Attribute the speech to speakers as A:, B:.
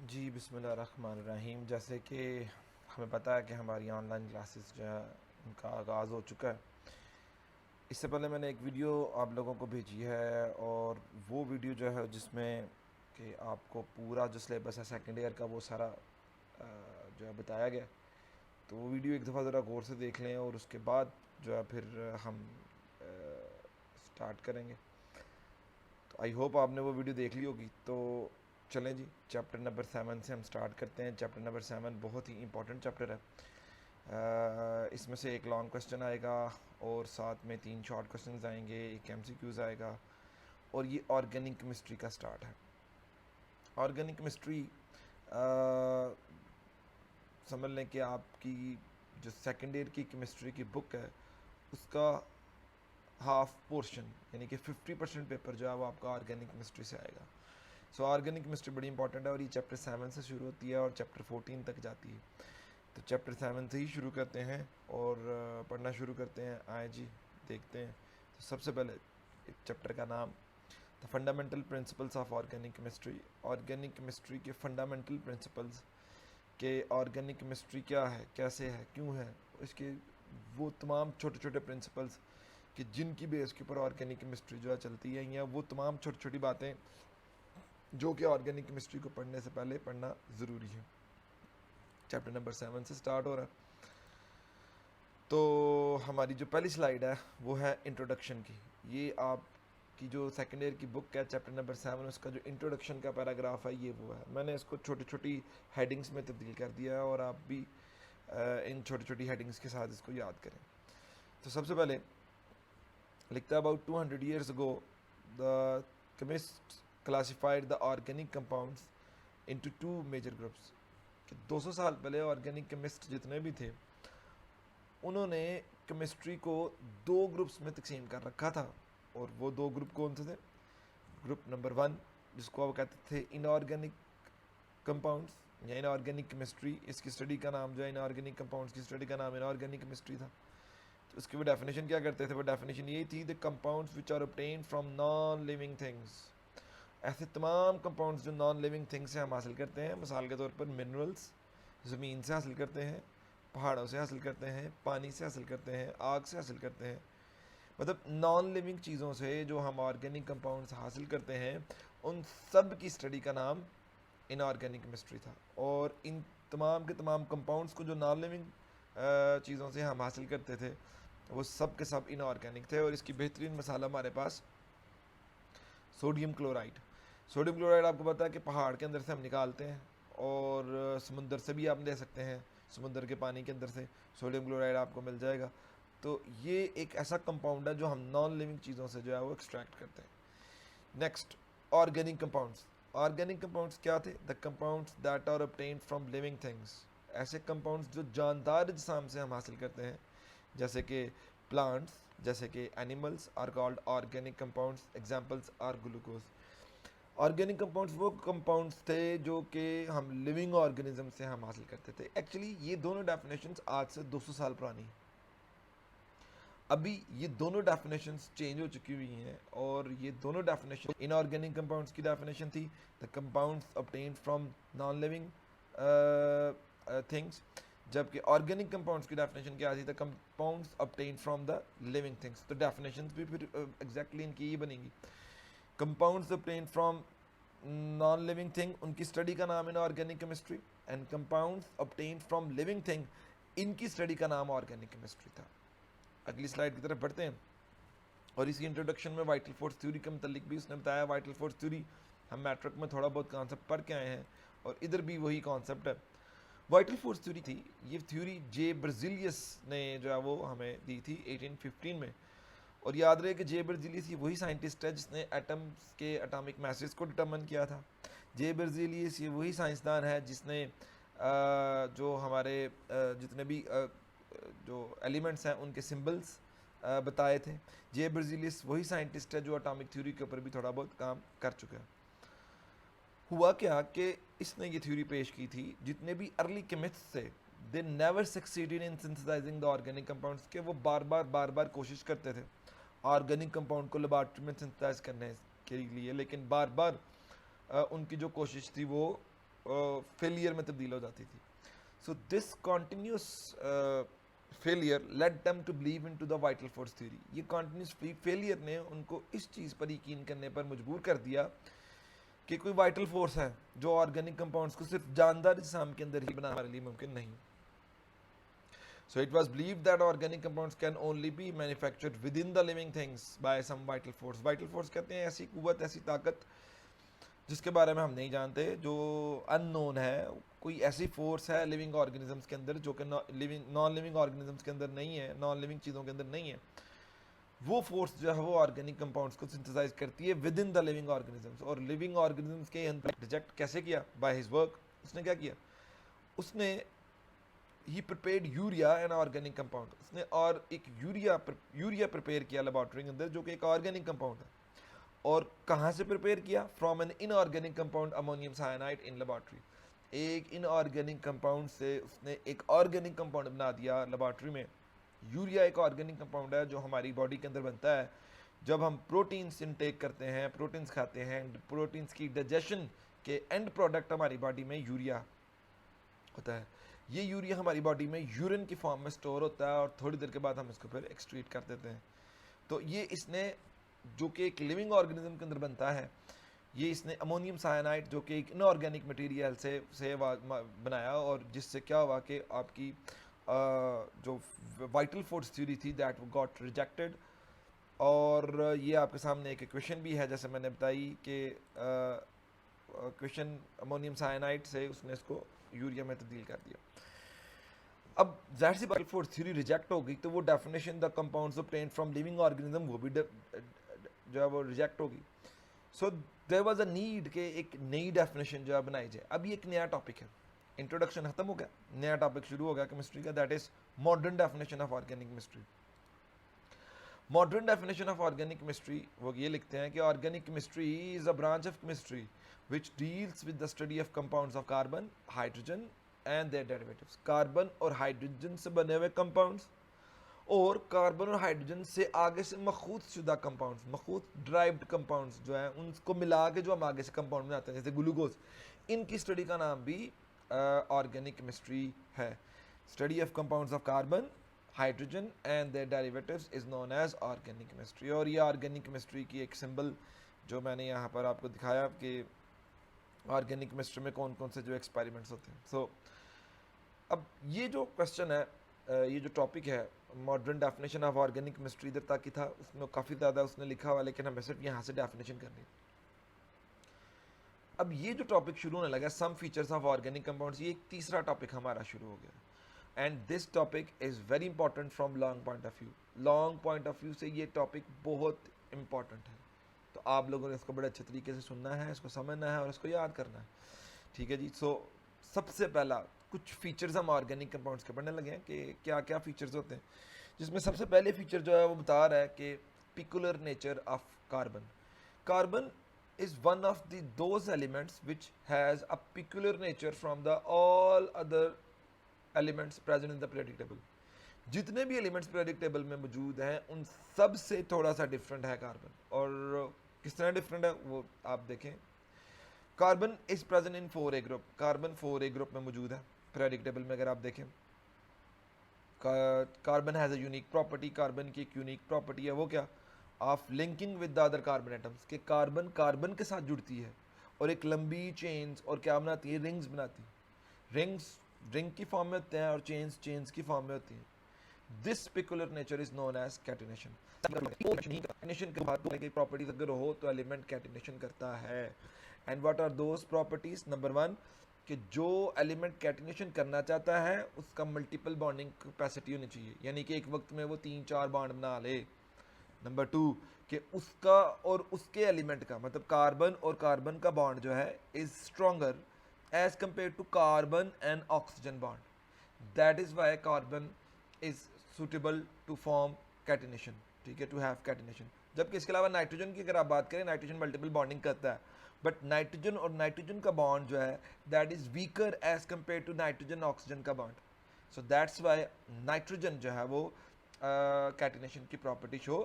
A: जी बिस्मिल्लाहिर्रहमानिर्रहीम। जैसे कि हमें पता है कि हमारी ऑनलाइन क्लासेस जो है उनका आगाज़ हो चुका है। इससे पहले मैंने एक वीडियो आप लोगों को भेजी है और वो वीडियो जो है जिसमें कि आपको पूरा जो सिलेबस है सेकेंड ईयर का वो सारा जो है बताया गया। तो वो वीडियो एक दफ़ा ज़रा गौर से देख लें और उसके बाद जो है फिर हम स्टार्ट करेंगे। तो आई होप आपने वो वीडियो देख ली होगी। तो चलें जी, चैप्टर नंबर 7 से हम स्टार्ट करते हैं। चैप्टर नंबर 7 बहुत ही इंपॉर्टेंट चैप्टर है। इसमें से एक लॉन्ग क्वेश्चन आएगा और साथ में 3 शॉर्ट क्वेश्चन आएंगे, एक एमसीक्यूज़ आएगा और ये ऑर्गेनिक केमिस्ट्री का स्टार्ट है। ऑर्गेनिक केमिस्ट्री समझ लें कि आपकी जो सेकेंड ईयर की केमिस्ट्री की बुक है उसका हाफ पोर्शन यानी कि 50% पेपर जो है वो आपका ऑर्गेनिक केमिस्ट्री से आएगा। सो ऑर्गेनिक केमिस्ट्री बड़ी इंपॉर्टेंट है और ये चैप्टर 7 से शुरू होती है और चैप्टर 14 तक जाती है। तो चैप्टर 7 से ही शुरू करते हैं और पढ़ना शुरू करते हैं। आए जी, देखते हैं। तो सबसे पहले चैप्टर का नाम the fundamental principles of organic chemistry. Organic chemistry के फंडामेंटल प्रिंसिपल्स के ऑर्गेनिक केमिस्ट्री क्या है, कैसे है, क्यों है, इसके वो तमाम छोटे छोटे प्रिंसिपल्स कि जिनकी बेस के ऊपर ऑर्गेनिक केमिस्ट्री जो है चलती है, या वो तमाम छोटी छोटी बातें जो कि ऑर्गेनिक केमिस्ट्री को पढ़ने से पहले पढ़ना ज़रूरी है। चैप्टर नंबर 7 से स्टार्ट हो रहा है। तो हमारी जो पहली स्लाइड है वो है इंट्रोडक्शन की। ये आपकी जो सेकेंड ईयर की बुक है चैप्टर नंबर 7, उसका जो इंट्रोडक्शन का पैराग्राफ है ये वो है। मैंने इसको छोटी छोटी हेडिंग्स में तब्दील कर दिया है और आप भी इन छोटी छोटी हेडिंग्स के साथ इसको याद करें। तो सबसे पहले लिखता है about 200 years ago the chemists classified the organic compounds into two major groups। कि 200 साल पहले ऑर्गेनिक केमिस्ट जितने भी थे उन्होंने केमिस्ट्री को दो ग्रुप्स में तकसीम कर रखा था। और वो दो ग्रुप कौन से थे? ग्रुप नंबर 1 जिसको वो कहते थे इनऑर्गेनिक कंपाउंड्स या इनऑर्गेनिक केमिस्ट्री। इसकी स्टडी का नाम जो है इनऑर्गेनिक कंपाउंड्स की स्टडी का नाम इनऑर्गेनिक केमिस्ट्री था। तो उसकी वो डेफिनेशन क्या करते थे? वो डेफिनेशन यही थी, the compounds which are obtained from non living things. ऐसे तमाम कंपाउंड्स जो नॉन लिविंग थिंग्स से हम हासिल करते हैं, मिसाल के तौर पर मिनरल्स ज़मीन से हासिल करते हैं, पहाड़ों से हासिल करते हैं, पानी से हासिल करते हैं, आग से हासिल करते हैं। मतलब नॉन लिविंग चीज़ों से जो हम ऑर्गेनिक कंपाउंड्स हासिल करते हैं उन सब की स्टडी का नाम इनऑर्गेनिक केमिस्ट्री था। और इन तमाम के तमाम कंपाउंड्स को जो नॉन लिविंग चीज़ों से हम हासिल करते थे वो सब के सब इनऑर्गेनिक थे। और इसकी बेहतरीन मिसाल हमारे पास सोडियम क्लोराइड। सोडियम क्लोराइड आपको पता है कि पहाड़ के अंदर से हम निकालते हैं और समुंदर से भी आप ले सकते हैं, समुंदर के पानी के अंदर से सोडियम क्लोराइड आपको मिल जाएगा। तो ये एक ऐसा कंपाउंड है जो हम नॉन लिविंग चीज़ों से जो है वो एक्सट्रैक्ट करते हैं। Next, organic compounds. Organic compounds क्या थे? The compounds that are obtained from living things. ऐसे कंपाउंड्स जो जानदार अजसाम से हम हासिल करते हैं, जैसे कि प्लांट्स, जैसे कि animals are called organic compounds. Examples are glucose. Organic compounds वो कंपाउंड्स थे जो कि हम लिविंग ऑर्गेनिज्म से हम हासिल करते थे। एक्चुअली ये दोनों डेफिनेशंस आज से 200 साल पुरानी। अभी ये दोनों डेफिनेशंस चेंज हो चुकी हुई हैं और ये दोनों डेफिनेशन इनऑर्गेनिक कंपाउंड्स की डेफिनेशन थी the compounds obtained from non living things, जबकि ऑर्गेनिक कंपाउंड्स की डेफिनेशन क्या थी? The compounds obtained from the living things. तो डेफिनेशंस भी फिर एग्जैक्टली इनकी ही बनेंगी। Compounds obtained from non living thing, उनकी स्टडी का नाम है organic chemistry. And compounds obtained from living thing, इनकी स्टडी का नाम ऑर्गेनिक केमिस्ट्री था। अगली स्लाइड की तरफ बढ़ते हैं और इसी इंट्रोडक्शन में वाइटल फोर्स थ्योरी के मतलब भी उसने बताया। वाइटल फोर्स थ्योरी हम मैट्रिक में थोड़ा बहुत कॉन्सेप्ट पढ़ के आए हैं और इधर भी वही कॉन्सेप्ट है। वाइटल फोर्स थ्योरी थी, ये थ्योरी जे ब्रजीलियस ने जो है वो हमें दी थी 1815 में। और याद रहे कि जे ब्रजीलियस ये वही साइंटिस्ट है जिसने एटम्स के एटॉमिक मैसेज को डिटर्मन किया था। जे ब्रजीलियस ये वही साइंसदान है जिसने जो हमारे जितने भी जो एलिमेंट्स हैं उनके सिंबल्स बताए थे। जे ब्रजीलियस वही साइंटिस्ट है जो एटॉमिक थ्योरी के ऊपर भी थोड़ा बहुत काम कर चुका है। हुआ क्या कि इसने ये थ्योरी पेश की थी, जितने भी अर्ली केमिस्ट्स थे they never succeeded in synthesising the organic compounds के वो बार बार कोशिश करते थे ऑर्गेनिक कंपाउंड को लेबॉर्ट्री में सिंथेसाइज करने के लिए, लेकिन बार बार उनकी जो कोशिश थी वो फेलियर में तब्दील हो जाती थी. So this continuous failure led them to believe in to the vital force theory. ये कॉन्टीन्यूस फेलियर ने उनको इस चीज़ पर यकीन करने पर मजबूर कर दिया कि कोई वाइटल फोर्स है जो ऑर्गेनिक कंपाउंड्स को सिर्फ जानदार जिस्म के अंदर ही बनाने हमारे लिए मुमकिन नहीं. So it was believed that organic compounds can only be manufactured within the living things by some vital force. Vital force कहते हैं ऐसी कुव्वत, ऐसी ताकत जिसके बारे में हम नहीं जानते, जो अननोन है. कोई ऐसी फोर्स है लिविंग ऑर्गेनिजम्स के अंदर जो कि नॉन लिविंग ऑर्गेनिजम्स के अंदर नहीं है, नॉन लिविंग चीज़ों के अंदर नहीं है. वो फोर्स जो है वो ऑर्गेनिक कंपाउंड्स को सिंथेसाइज करती है within the living organisms. और लिविंग ऑर्गेनिजम्स के अंदर रिजेक्ट कैसे किया? By his work. उसने क्या किया? उसने he prepared urea an organic compound. उसने और एक यूरिया प्रिपेयर किया लेबॉर्ट्री के अंदर जो कि एक ऑर्गेनिक कंपाउंड है. और कहाँ से प्रिपेयर किया? From an inorganic compound ammonium cyanide in laboratory. एक इनऑर्गेनिक कंपाउंड से उसने एक ऑर्गेनिक कंपाउंड बना दिया लेबॉर्ट्री में. यूरिया एक ऑर्गेनिक कंपाउंड है जो हमारी बॉडी के अंदर बनता है जब हम प्रोटीन्स इनटेक करते हैं, प्रोटीन्स खाते हैं. प्रोटीन्स की डाइजेशन के एंड प्रोडक्ट हमारी बॉडी में यूरिया होता है. ये यूरिया हमारी बॉडी में यूरिन की फॉर्म में स्टोर होता है और थोड़ी देर के बाद हम इसको फिर एक्सक्रीट कर देते हैं. तो ये इसने जो कि एक लिविंग ऑर्गेनिज्म के अंदर बनता है, ये इसने अमोनियम साइनाइड जो कि एक इनऑर्गेनिक मटेरियल से बनाया. और जिससे क्या हुआ कि आपकी जो वाइटल फोर्स थ्योरी थी दैट गॉट रिजेक्टेड. और ये आपके सामने एक इक्वेशन भी है जैसे मैंने बताई कि इक्वेशन अमोनियम साइनाइड से उसने इसको यूरिया में तब्दील कर दिया. अब ज़ाहिर सी वाइटल फोर्स थ्योरी रिजेक्ट हो गई तो वो definition the compounds obtained from living organism वो भी जो है वो रिजेक्ट होगी. So there was a need कि एक नई डेफिनेशन जो है बनाई जाए. अब ये एक नया टॉपिक है. इंट्रोडक्शन खत्म हो गया, नया टॉपिक शुरू हो गया केमिस्ट्री का, that is modern definition of organic chemistry. Modern definition of organic chemistry वो ये लिखते हैं कि organic chemistry is a branch of chemistry which deals with the study of compounds of carbon, hydrogen and their derivatives. Carbon और hydrogen से बने हुए compounds और कार्बन और हाइड्रोजन से आगे से मखूत शुदा कंपाउंड्स, मखूत ड्राइव्ड कंपाउंड्स जो है उनको मिला के जो हम आगे से कंपाउंड बनाते हैं जैसे ग्लूकोज, इनकी स्टडी का नाम भी ऑर्गेनिक केमिस्ट्री है. Study of compounds of carbon, hydrogen and their derivatives is known as organic chemistry. और ये ऑर्गेनिक केमिस्ट्री की एक सिंबल जो मैंने यहाँ पर आपको दिखाया कि ऑर्गेनिक केमिस्ट्री में कौन कौन से जो एक्सपेरिमेंट्स होते हैं. सो अब ये जो क्वेश्चन है, ये जो टॉपिक है modern definition of organic chemistry इधर तक ही था, उसमें काफ़ी ज़्यादा उसने लिखा हुआ लेकिन हमें सिर्फ यहाँ से डेफिनेशन करनी. अब ये जो टॉपिक शुरू होने लगा some features of organic compounds, ये एक तीसरा टॉपिक हमारा शुरू हो गया. And this topic is very important from long point of view. Long point of view से ये टॉपिक बहुत इंपॉर्टेंट है. तो आप लोगों ने इसको बड़े अच्छे तरीके से सुनना है, इसको समझना है और इसको याद करना है. ठीक है जी. सो सबसे पहला कुछ फीचर्स हम ऑर्गेनिक कंपाउंड्स के पढ़ने लगे हैं कि क्या क्या फीचर्स होते हैं, जिसमें सबसे पहले फीचर जो है वो बता रहा है कि peculiar nature of carbon. Carbon is one of those elements which has a peculiar nature from the all other elements present in the periodic table. जितने भी एलिमेंट्स periodic table में मौजूद हैं उन सब से थोड़ा सा डिफरेंट है कार्बन. और किस तरह डिफरेंट है वो आप देखें. Carbon is present in 4A group. Carbon 4A group में मौजूद है periodic table में. अगर आप देखें carbon has a unique property. Carbon की एक यूनिक प्रॉपर्टी है वो क्या? Of linking with the other carbon atoms. के कार्बन कार्बन के साथ जुड़ती है और एक लंबी चेन्स और क्या बनाती है? रिंग्स बनाती है. रिंग्स रिंग की फॉर्म में होते हैं और चेन्स की फॉर्म में होती हैं. This peculiar nature is known as catenation. Catenation के बाद की प्रॉपर्टीज अगर हो तो एलिमेंट कैटिनेशन करता है. And what are those properties? Number 1 कि जो एलिमेंट कैटिनेशन करना चाहता है उसका मल्टीपल बॉन्डिंग कैपेसिटी होनी चाहिए, यानी कि एक वक्त में वो 3-4 बॉन्ड बना ले. नंबर 2 कि उसका और उसके एलिमेंट का मतलब कार्बन और कार्बन का बॉन्ड जो है is stronger as compare to carbon and oxygen bond. That is why carbon is suitable to form catenation. ठीक है, टू हैव कैटिनेशन. जबकि इसके अलावा नाइट्रोजन की अगर आप बात करें, नाइट्रोजन मल्टीपल बॉन्डिंग करता है, बट नाइट्रोजन और नाइट्रोजन का बॉन्ड जो है that is weaker as compare to nitrogen oxygen का bond. So that's why nitrogen जो है वो कैटिनेशन की प्रॉपर्टी शो